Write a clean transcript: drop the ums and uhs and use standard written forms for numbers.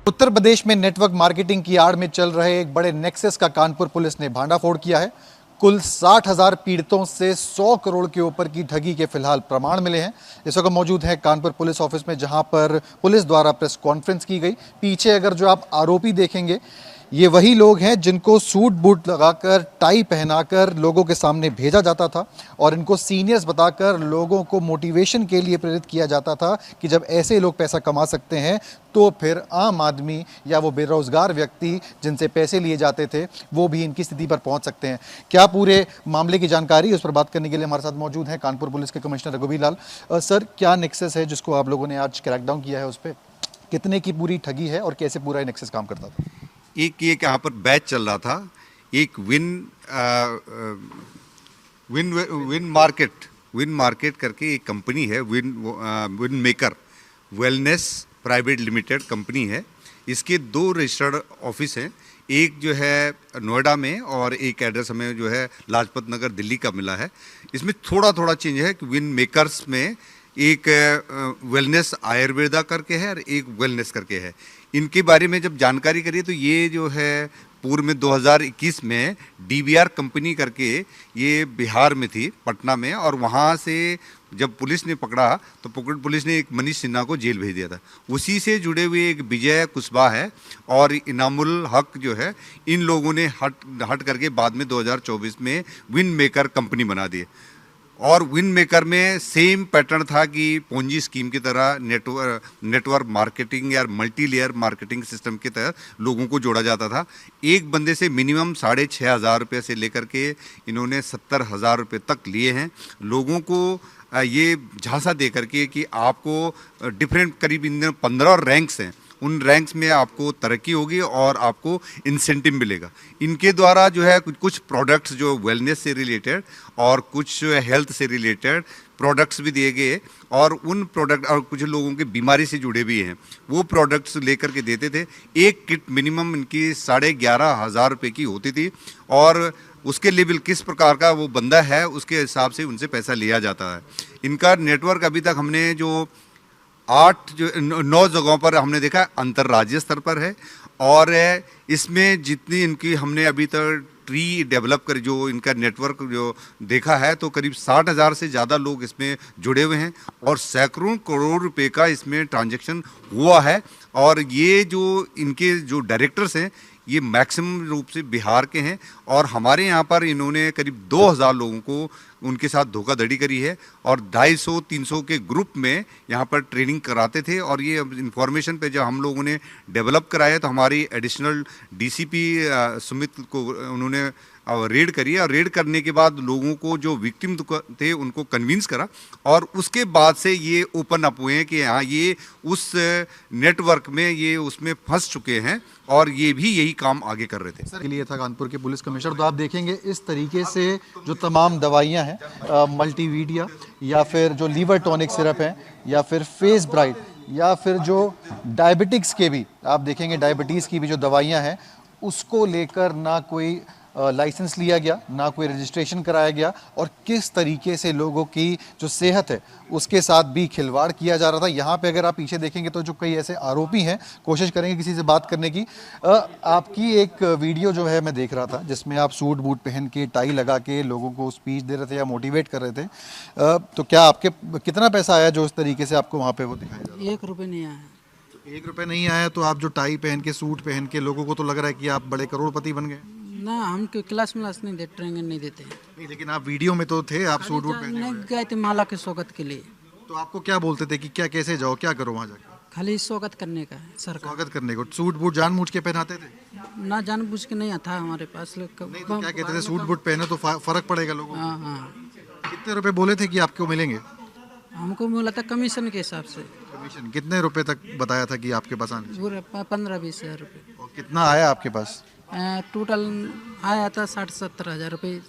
उत्तर प्रदेश में network marketing की आड़ में चल रहे एक बड़े नेक्सस का कानपुर पुलिस ने भांडाफोड़ किया है। कुल 60,000 पीड़ितों से 100 करोड़ के ऊपर की ठगी के फिलहाल प्रमाण मिले हैं। इस वक्त मौजूद है कानपुर पुलिस ऑफिस में, जहां पर पुलिस द्वारा प्रेस कॉन्फ्रेंस की गई। पीछे अगर जो आप आरोपी देखेंगे, ये वही लोग हैं जिनको सूट बूट लगाकर, टाई पहनाकर लोगों के सामने भेजा जाता था और इनको सीनियर्स बताकर लोगों को मोटिवेशन के लिए प्रेरित किया जाता था कि जब ऐसे लोग पैसा कमा सकते हैं तो फिर आम आदमी या वो बेरोजगार व्यक्ति जिनसे पैसे लिए जाते थे वो भी इनकी स्थिति पर पहुंच सकते हैं। क्या पूरे मामले की जानकारी, उस पर बात करने के लिए हमारे साथ मौजूद हैं कानपुर पुलिस के कमिश्नर रघुवीर लाल। सर, क्या नेक्सस है जिसको आप लोगों ने आज क्रैकडाउन किया है? उस पर कितने की पूरी ठगी है और कैसे पूरा नेक्सस काम करता था? एक यहाँ पर बैच चल रहा था। एक विन मार्केट करके एक कंपनी है, win maker wellness private limited company है। इसके 2 रजिस्टर्ड ऑफिस हैं, एक जो है नोएडा में और एक एड्रेस हमें जो है लाजपत नगर दिल्ली का मिला है। इसमें थोड़ा चेंज है कि विन मेकर्स में एक वेलनेस आयुर्वेदा करके है और एक वेलनेस करके है। इनके बारे में जब जानकारी करिए तो ये जो है पूर्व में 2021 में डीवीआर कंपनी करके ये बिहार में थी, पटना में, और वहाँ से जब पुलिस ने पकड़ा तो पुलिस ने एक मनीष सिन्हा को जेल भेज दिया था। उसी से जुड़े हुए एक विजय कुशवाहा है और इनामुल हक जो है, इन लोगों ने हट करके बाद में 2024 में विन मेकर कंपनी बना दी। और विन मेकर में सेम पैटर्न था कि पोंजी स्कीम की तरह नेटवर्क मार्केटिंग या मल्टी लेयर मार्केटिंग सिस्टम की तरह लोगों को जोड़ा जाता था। एक बंदे से मिनिमम 6,500 रुपये से लेकर के इन्होंने 70,000 रुपये तक लिए हैं। लोगों को ये झांसा दे करके कि आपको डिफरेंट करीब इन 15 रैंक्स हैं, उन रैंक्स में आपको तरक्की होगी और आपको इंसेंटिव मिलेगा। इनके द्वारा जो है कुछ प्रोडक्ट्स जो वेलनेस से रिलेटेड और कुछ हेल्थ से रिलेटेड प्रोडक्ट्स भी दिए गए और उन प्रोडक्ट और कुछ लोगों के बीमारी से जुड़े भी हैं, वो प्रोडक्ट्स लेकर के देते थे। एक किट मिनिमम इनकी 11,500 रुपये की होती थी और उसके लेवल किस प्रकार का वो बंदा है उसके हिसाब से उनसे पैसा लिया जाता है। इनका नेटवर्क अभी तक हमने जो 9 जगहों पर हमने देखा अंतर्राज्यीय स्तर पर है और इसमें जितनी इनकी हमने अभी तक ट्री डेवलप कर जो इनका नेटवर्क जो देखा है तो करीब 60,000 से ज़्यादा लोग इसमें जुड़े हुए हैं और सैकड़ों करोड़ रुपए का इसमें ट्रांजैक्शन हुआ है। और ये जो इनके जो डायरेक्टर्स हैं ये मैक्सिमम रूप से बिहार के हैं और हमारे यहाँ पर इन्होंने करीब 2,000 लोगों को उनके साथ धोखाधड़ी करी है और 250-300 के ग्रुप में यहाँ पर ट्रेनिंग कराते थे। और ये इंफॉर्मेशन पे जब हम लोगों ने डेवलप कराया तो हमारी एडिशनल डीसीपी सुमित को उन्होंने रेड करी और रेड करने के बाद लोगों को जो विक्टिम थे उनको कन्विंस करा और उसके बाद से ये ओपन अप हुए हैं कि हाँ ये उस नेटवर्क में ये उसमें फंस चुके हैं और ये भी यही काम आगे कर रहे थे। सर, के लिए था कानपुर के पुलिस कमिश्नर। तो आप देखेंगे इस तरीके से जो तमाम दवाइयाँ हैं, मल्टीवीडिया या फिर जो लीवर टॉनिक सिरप है या फिर फेस ब्राइट या फिर जो डायबिटिक्स के भी आप देखेंगे, डायबिटीज़ की भी जो दवाइयाँ हैं उसको लेकर ना कोई लाइसेंस लिया गया, ना कोई रजिस्ट्रेशन कराया गया और किस तरीके से लोगों की जो सेहत है उसके साथ भी खिलवाड़ किया जा रहा था। यहाँ पे अगर आप पीछे देखेंगे तो जो कई ऐसे आरोपी हैं, कोशिश करेंगे किसी से बात करने की। आपकी एक वीडियो जो है मैं देख रहा था जिसमें आप सूट बूट पहन के, टाई लगा के लोगों को स्पीच दे रहे थे या मोटिवेट कर रहे थे। तो क्या आपके कितना पैसा आया जो इस तरीके से आपको वहाँ पे वो दिखाया जा रहा है? 1 रुपये नहीं आया। तो 1 रुपये नहीं आया तो आप जो टाई पहन के, सूट पहन के, लोगों को तो लग रहा है कि आप बड़े करोड़पति बन गए। ना, हम क्लास नहीं देते, ट्रेनिंग नहीं देते। नहीं, लेकिन आप वीडियो में तो थे, आप सूट वूट पहने नहीं हुए। गए थे माला के स्वागत के लिए। तो आपको क्या बोलते थे कि क्या, कैसे जाओ, क्या करो वहाँ जाकर? खाली स्वागत करने का है सर का। स्वागत करने को सूट बूट जानबूझ के पहनाते थे? ना जानबूझ के नहीं था हमारे पास। नहीं तो क्या कहते थे, सूट बूट पहने तो फर्क पड़ेगा लोगों को। हाँ हाँ। कितने रुपए बोले थे कि आपको मिलेंगे? हमको मिला था कमीशन के हिसाब से। कमीशन कितने रुपए तक बताया था कि आपके पास आने चाहिए? पूरे 15-20 हज़ार रुपये। और कितना आया आपके पास? टोटल आया था 60-70 हज़ार रुपये।